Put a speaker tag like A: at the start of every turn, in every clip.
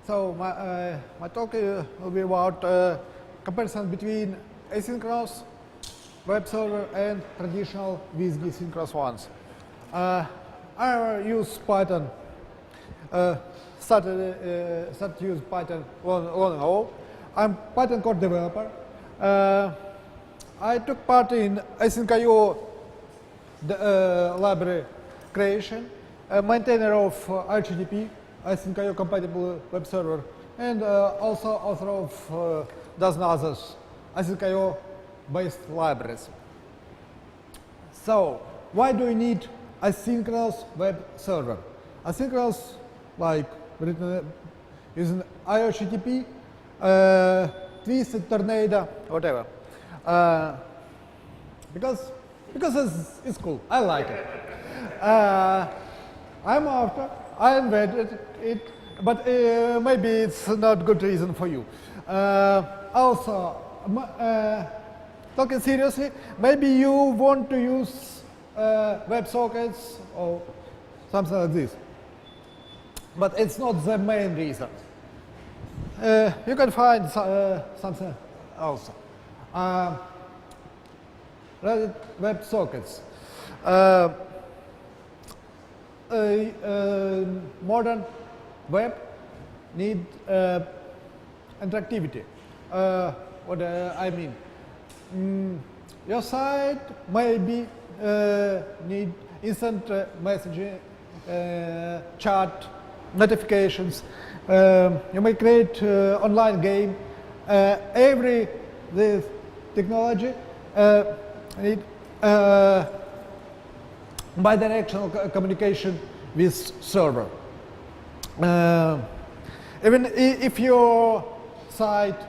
A: So my talk will be about comparison between asynchronous web server and traditional WSGI synchronous ones. I use Python. Started to use Python long ago. I'm Python code developer. I took part in Async library creation, a maintainer of aiohttp, Async compatible web server, and also author of dozen others Async-based libraries. So, why do we need asynchronous web server? Asynchronous, like written using aiohttp, twisted tornado, whatever. Because it's cool. I like it. I'm author. I invented it, but maybe it's not good reason for you. Also, talking seriously, maybe you want to use WebSockets or something like this, but it's not the main reason. You can find something else. WebSockets. Modern web need interactivity. What I mean, your site maybe need instant messaging, chat, notifications. You may create online game. Every this technology need bidirectional communication with server. Even if your site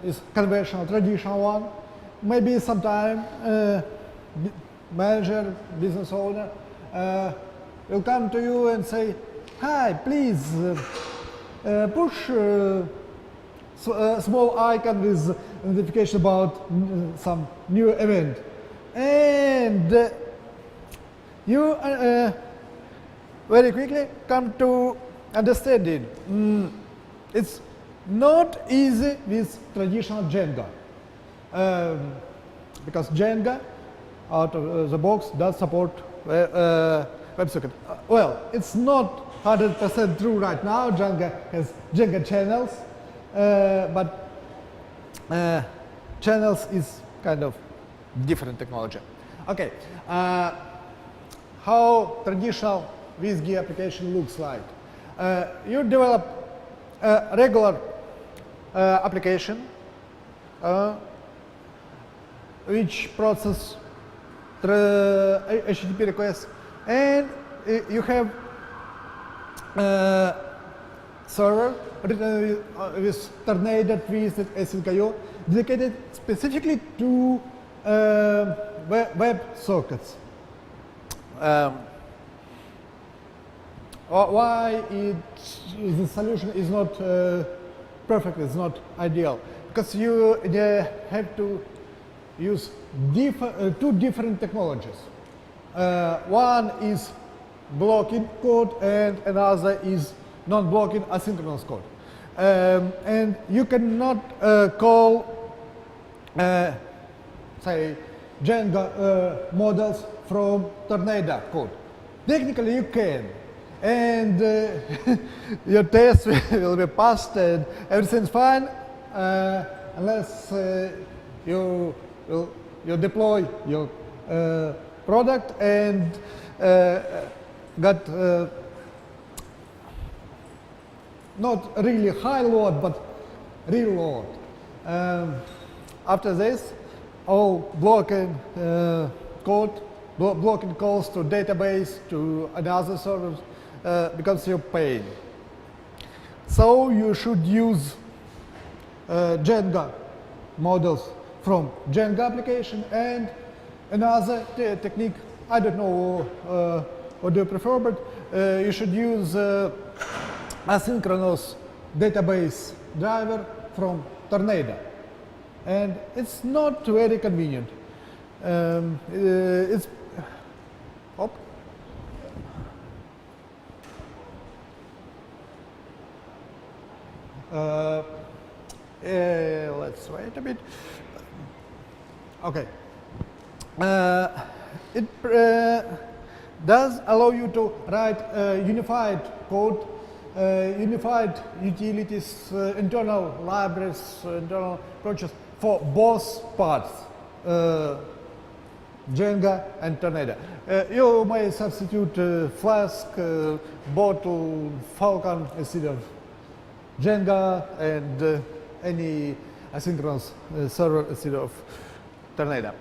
A: is conventional, traditional one, maybe sometime manager, business owner will come to you and say, "Hi, please push a small icon with notification about some new event," and you very quickly come to understanding it's not easy with traditional Django, because Django out of the box does support WebSocket. Well, it's not 100% true right now. Django has Django channels, but channels is kind of different technology. Okay. How traditional WSGI application looks like. You develop a regular application which process HTTP requests, and you have server written with tornado, twisted, async dedicated specifically to web sockets. Why the solution is not perfect, it's not ideal? Because you have to use two different technologies. One is blocking code and another is non-blocking asynchronous code. And you cannot call, say, Django models from Tornado code. Technically you can, and your test will be passed and everything's fine, unless you deploy your product and got not really high load, but real load. After this, all blocking code, blocking calls to database, to another server becomes your pain. So you should use Django models from Django application, and another technique, I don't know what do you prefer, but you should use asynchronous database driver from Tornado. And it's not very convenient. It's Hop. Let's wait a bit. Okay. It does allow you to write unified code, unified utilities, internal libraries, internal approaches for both parts, Django and Tornado. You may substitute Flask, Bottle, Falcon instead of Django, and any asynchronous server instead of Tornado.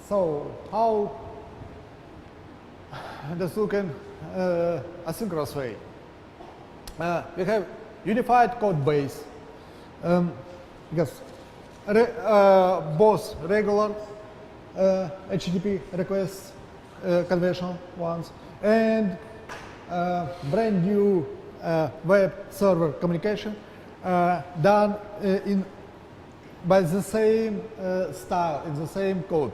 A: So how does look in asynchronous way? We have unified code base because both regular HTTP requests, conventional ones, and brand new web server communication done by the same style, in the same code.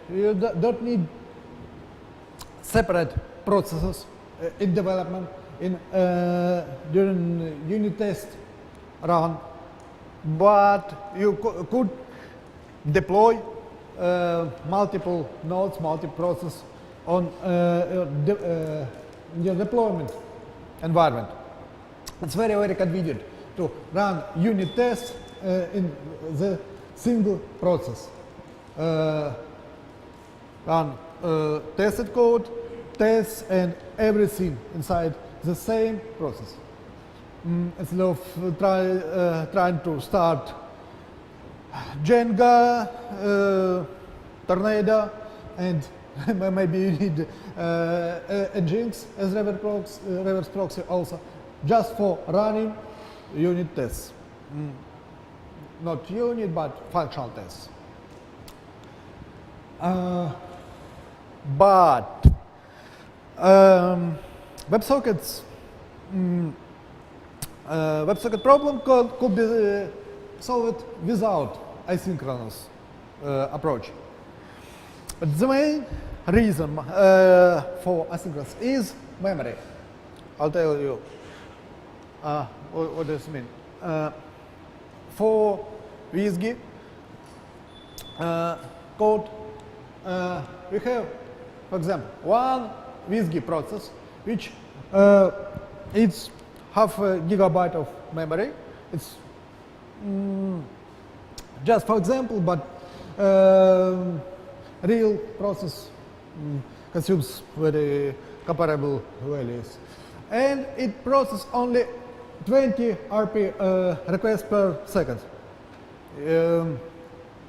A: You don't need separate processes in development during unit test run, but you could deploy multiple nodes, multi-process on your deployment environment. It's very, very convenient to run unit tests in the single process. Run tested code, tests, and everything inside the same process. Instead of trying to start Django, Tornado, and maybe you need Nginx as reverse proxy also, just for running unit tests. Not unit, but functional tests. But WebSockets WebSocket problem could be solved without asynchronous approach. But the main reason for asynchronous is memory. I'll tell you what does this mean. For WSGI code, we have, for example, one WSGI process which it's half a gigabyte of memory. It's just for example, but real process consumes very comparable values, and it processes only 20 RP requests per second.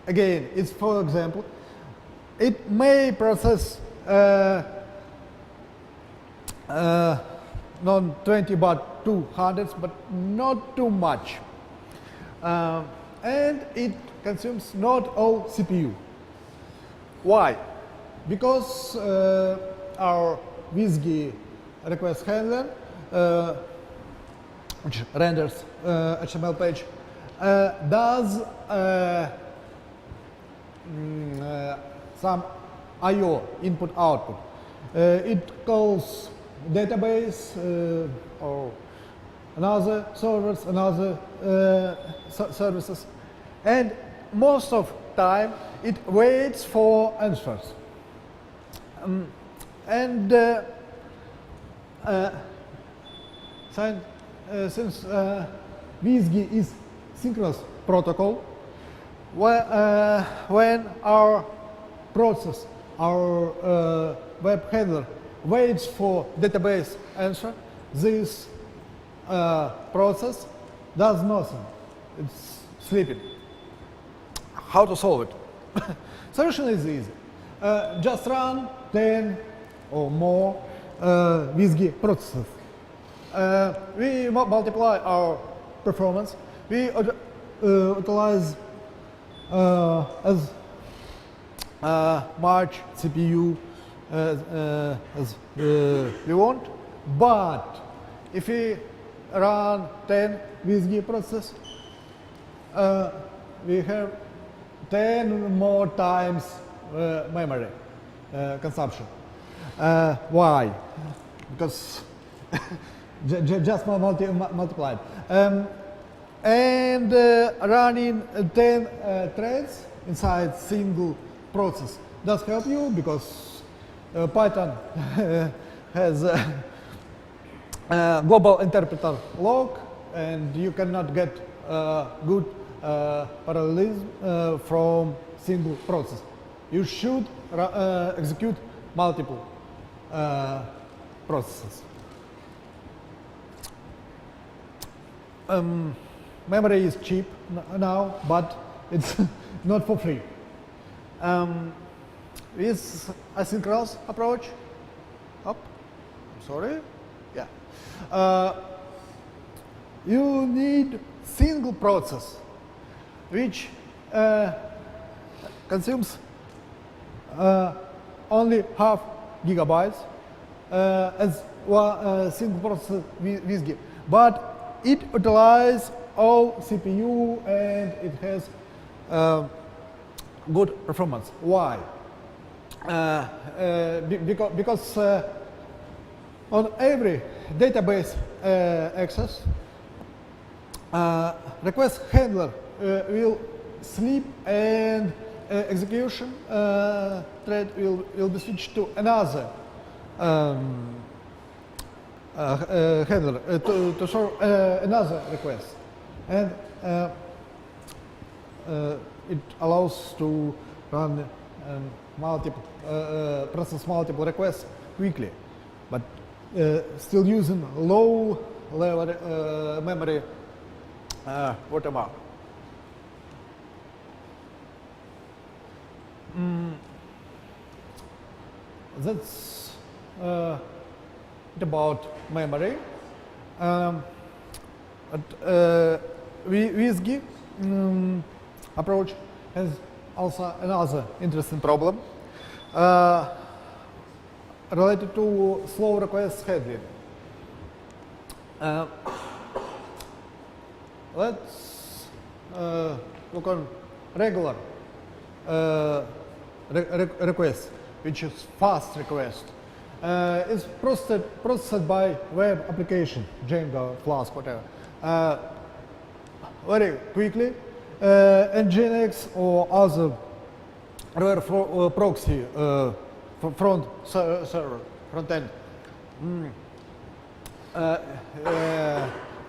A: Again, it's for example, it may process not 20 but 200, but not too much. And it consumes not all CPU. Why? Because our WSGI request handler, which renders HTML page, does some I/O, input/output. It calls database or another servers, another services, and most of time it waits for answers. Since WSGI is synchronous protocol, when our process, our web handler waits for database answer, this process does nothing. It's sleeping. How to solve it? Solution is easy. Just run 10 or more WSGI processes. We multiply our performance. We utilize as much CPU as we want, but if we run 10 WSGI processes, we have 10 more times memory consumption. Why? Because just multiplied. And running 10 threads inside single process does help you because Python has a global interpreter log, and you cannot get good parallelism from single process. You should execute multiple processes. Memory is cheap now, but it's not for free. With asynchronous approach, you need single process which consumes only half gigabytes as one single process WSGI, but it utilizes all CPU and it has good performance. Why? Because on every database access, request handler will sleep and execution thread will be switched to another handler to serve another request, and it allows to run multiple requests quickly, but still using low level memory watermark. That's it about memory. WSGI approach has also another interesting problem related to slow request handling. Let's look on regular request, which is fast request. It's processed by web application, Django, Flask, whatever, very quickly. Nginx or other proxy front end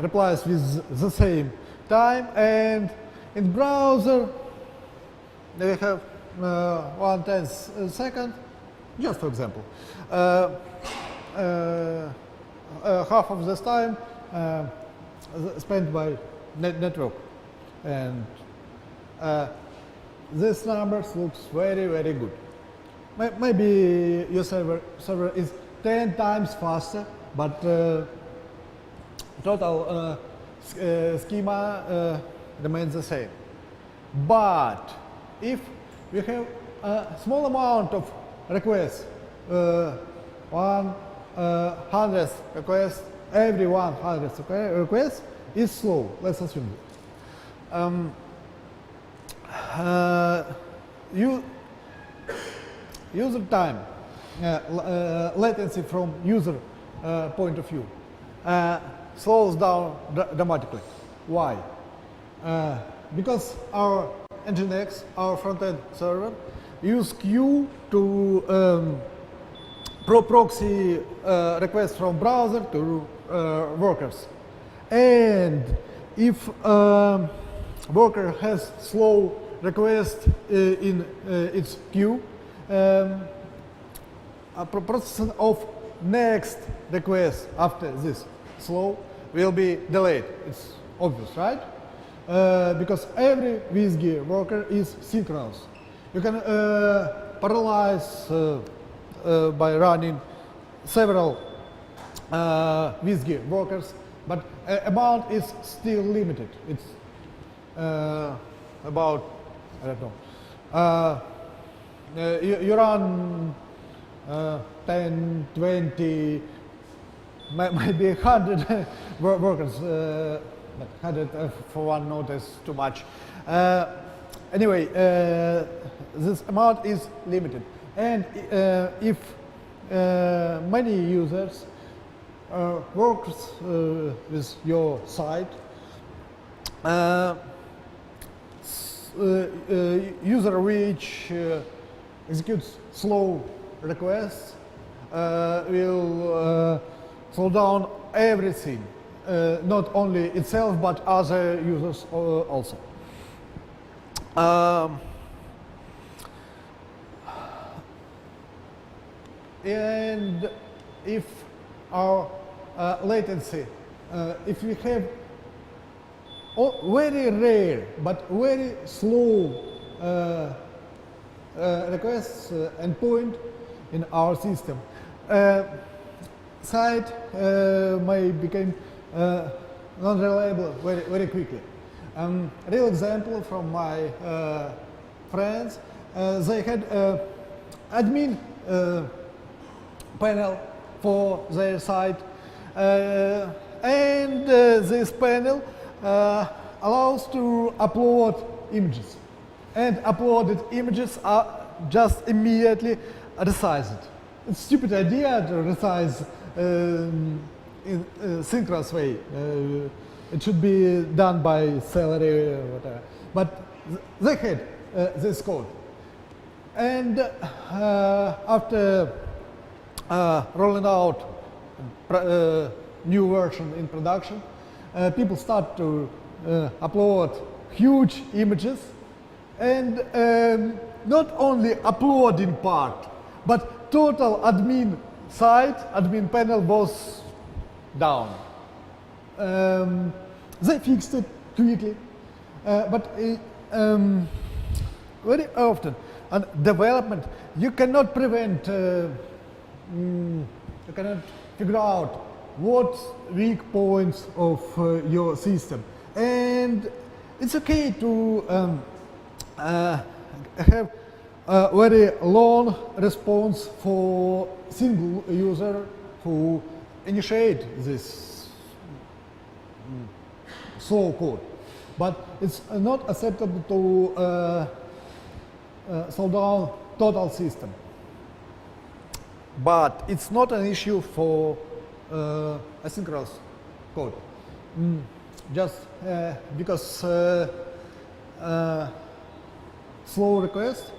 A: replies with the same time, and in browser we have 1/10 second, just for example. Half of this time spent by network, and this numbers looks very good. Maybe your server is 10 times faster, but total schema remains the same. But if we have a small amount of requests, 100th request, every 100th request is slow, let's assume. User time, latency from user point of view, slows down dramatically. Why? Because our Nginx, our front-end server, use queue to proxy requests from browser to workers. And if worker has slow request in its queue, processing of next request after this slow will be delayed. It's obvious, right? Because every WSGI worker is synchronous. You can parallelize by running several WSGI workers, but amount is still limited. It's about, I don't know, you run 10, 20, maybe 100 workers, but 100 for one node is too much. Anyway, this amount is limited. And if many users works with your site. User which executes slow requests will slow down everything, not only itself but other users also. And if our latency latency if we have very rare but very slow requests endpoint in our system, site may become non-reliable very quickly. Real example from my friends, they had admin panel for their site, and this panel allows to upload images, and uploaded images are just immediately resized. It's a stupid idea to resize in a synchronous way. It should be done by Celery or whatever. But they had this code. And after rolling out new version in production, people start to upload huge images, and not only uploading part, but total admin site, admin panel was down. They fixed it quickly, but very often in development you cannot prevent, you cannot figure out what weak points of your system, and it's okay to have a very long response for single user who initiate this slow code, but it's not acceptable to slow down total system. But it's not an issue for asynchronous code, just because slow request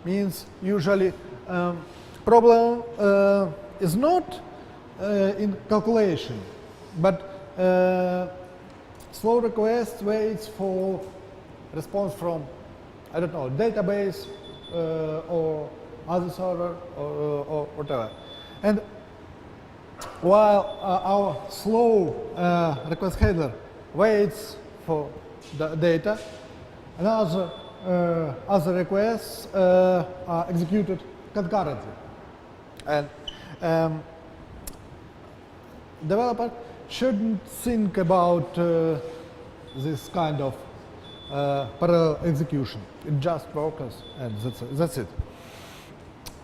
A: means usually problem is not in calculation, but slow request waits for response from, I don't know, database or other server or whatever. And while our slow request handler waits for the data, another other requests are executed concurrently. And developer shouldn't think about this kind of parallel execution. It just works, and that's it.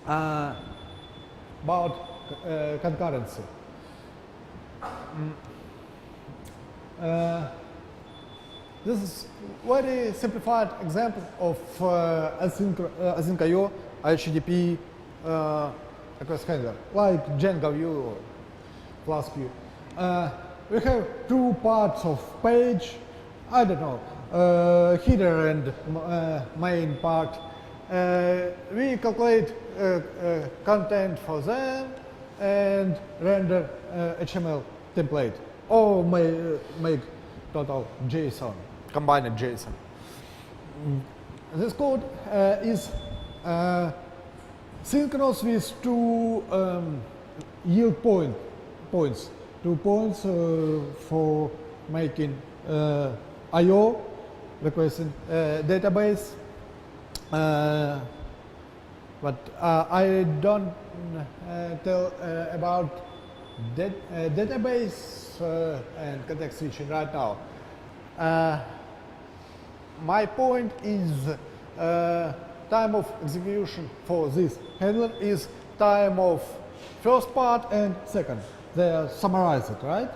A: About concurrency. This is very simplified example of async IO, aiohttp request handler, like Django view or Flask view. We have two parts of page, I don't know, header and main part. We calculate content for them and render HTML template, or make total JSON, combined JSON. This code is synchronous with two yield points, 2 points for making I/O, requesting database. But I don't tell about database and context switching right now. My point is time of execution for this handler is time of first part and second. They are summarized, right?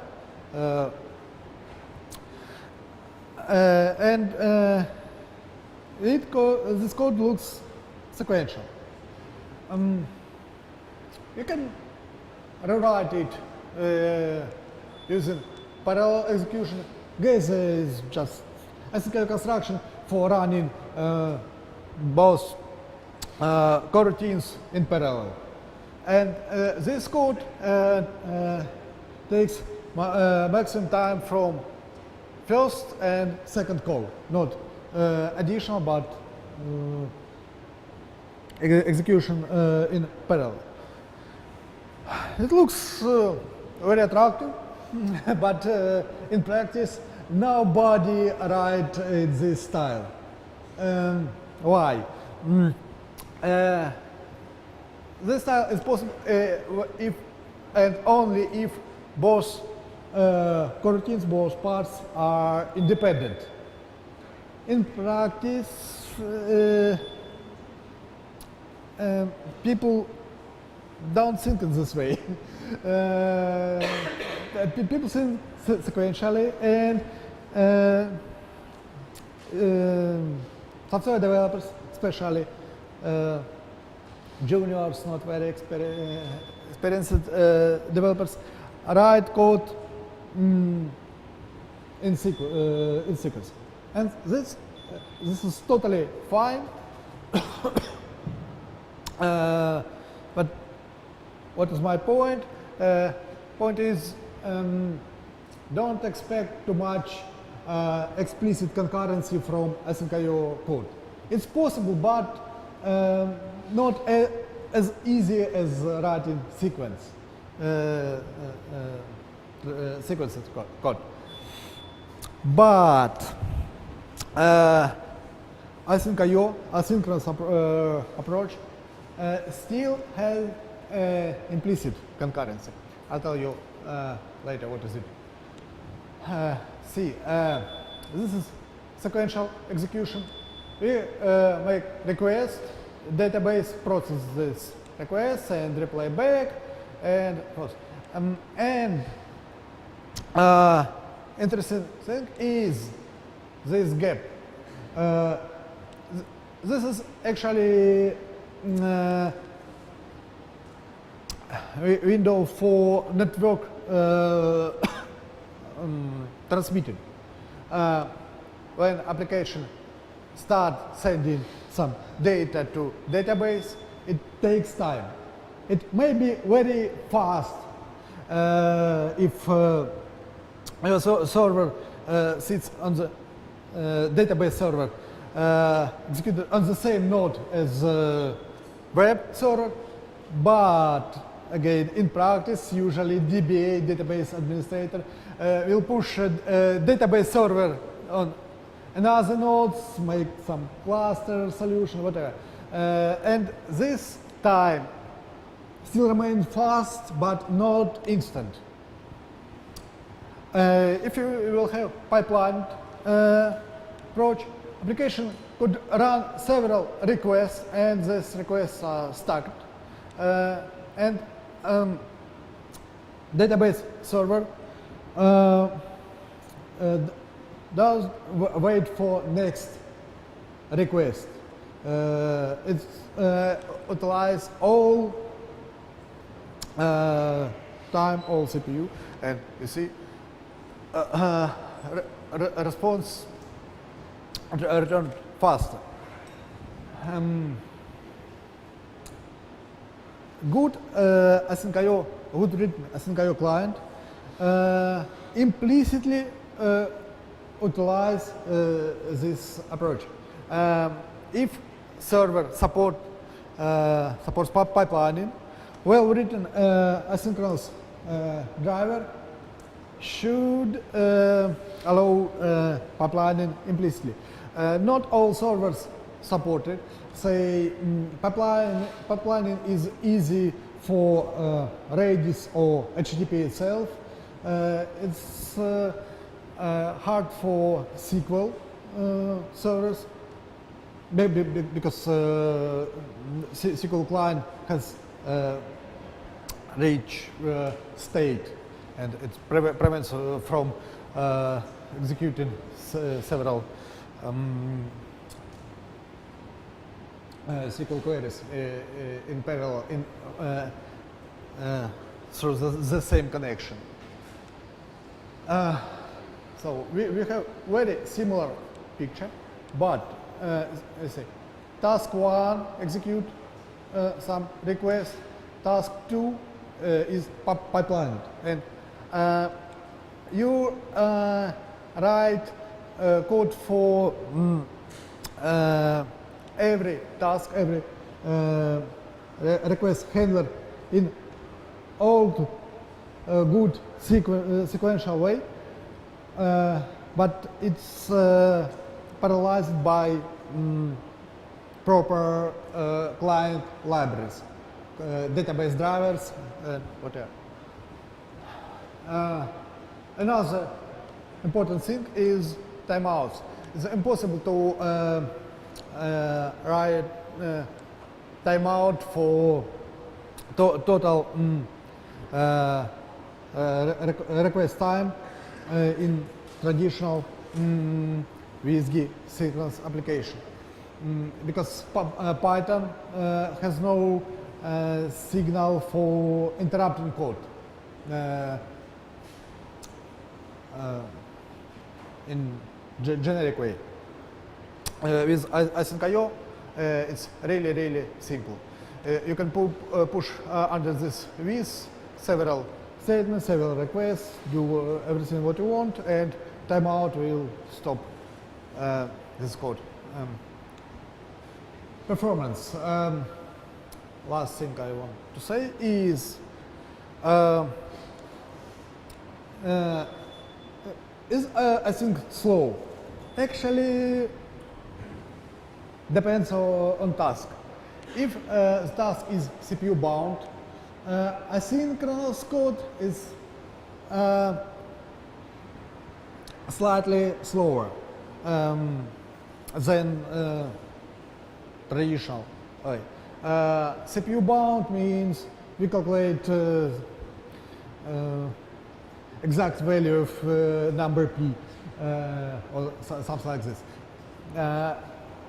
A: This code looks sequential. You can rewrite it using parallel execution. This is just async construction for running both coroutines in parallel. And this code takes maximum time from first and second call, not additional, but execution in parallel. It looks very attractive, but in practice, nobody writes this style. Why? This style is possible if and only if both coroutines, both parts are independent. In practice, people don't think in this way. People think sequentially, and software developers, especially juniors, not very experienced developers, write code in sequence, and this is totally fine. But what is my point? Point is, don't expect too much explicit concurrency from async IO code. It's possible, but not as easy as writing sequence code. But async IO, asynchronous approach, still has implicit concurrency. I'll tell you later what is it. See, this is sequential execution. We make request, database processes this request and reply back, and interesting thing is this gap. This is actually window for network transmitting. When application start sending some data to database, it takes time. It may be very fast if your server sits on the database server executed on the same node as web server, but again, in practice, usually DBA, database administrator, will push a database server on another nodes, make some cluster solution, whatever. And this time still remains fast, but not instant. If you will have pipeline approach, application could run several requests, and these requests are stacked. And database server does wait for next request. It utilize all time, all CPU, and you see response return faster. Good async IO, good written async IO client implicitly utilize this approach. If server supports pipelining, well-written asynchronous driver should allow pipelining implicitly. Not all servers support it. Say pipelining is easy for Redis or HTTP itself. It's hard for SQL servers, maybe because SQL client has rich state, and it prevents from executing several SQL queries in parallel in through the same connection. So we have very similar picture, but let's say task 1 execute some request, task 2 is pipelined, and you write code for every task, every request handler in old good sequential way, but it's parallelized by proper client libraries, database drivers, and whatever. Another important thing is timeouts. It's impossible to write timeout for total request time in traditional WSGI synchronous application, because Python has no signal for interrupting code in generic way. With Async.io, it's really simple. You can push under this with several statements, several requests, do everything what you want, and timeout will stop this code. Performance. Last thing I want to say is async slow? Actually, depends on task. If the task is CPU bound, asynchronous code is slightly slower than traditional way. CPU bound means we calculate exact value of number p or something like this.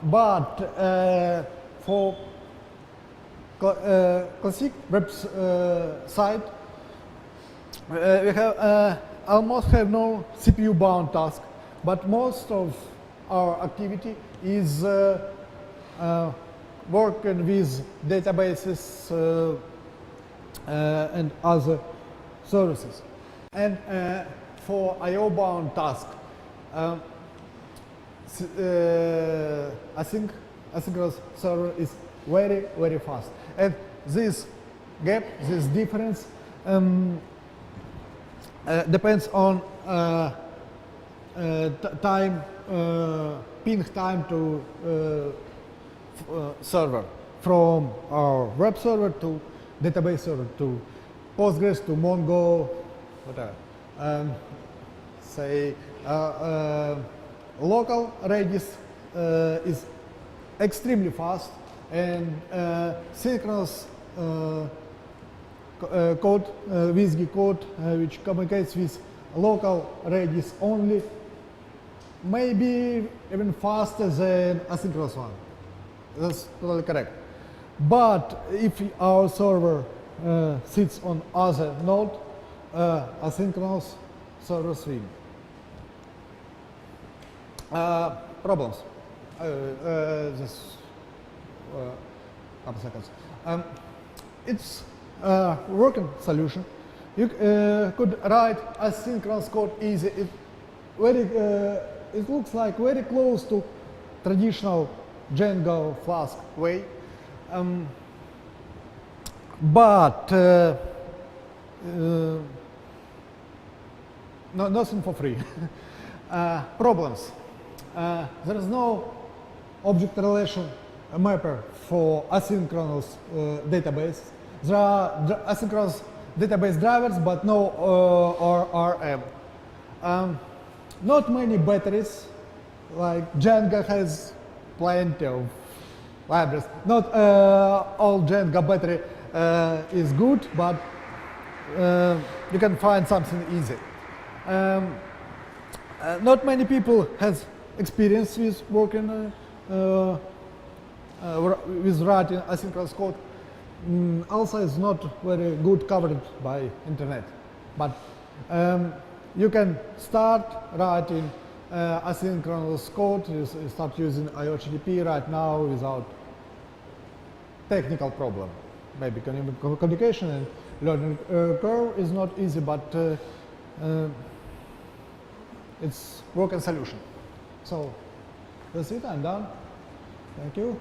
A: But for classic web site, we have almost have no CPU bound task, but most of our activity is working with databases and other services. And for IO bound task, asynchronous server is very fast, and this gap, this difference depends on time, ping time to server, from our web server to database server to Postgres to Mongo, whatever. Say local radius is extremely fast, and synchronous code, WSGI code, which communicates with local radius only, maybe even faster than asynchronous one. That's totally correct. But if our server sits on other node, asynchronous servers win. Problems. Just couple seconds. It's a working solution. You could write asynchronous code easy. It looks like very close to traditional Django Flask way, but nothing for free. Problems. There is no object relation mapper for asynchronous database. There are asynchronous database drivers, but no ORM. Not many batteries, like Django has plenty of libraries. Not all Django battery is good, but you can find something easy. Not many people has experience with working with writing asynchronous code. also is not very good covered by internet. But you can start writing asynchronous code. You start using aiohttp right now without technical problem. Maybe communication and learning curve is not easy, but it's working solution. So that's it. I'm done. Thank you.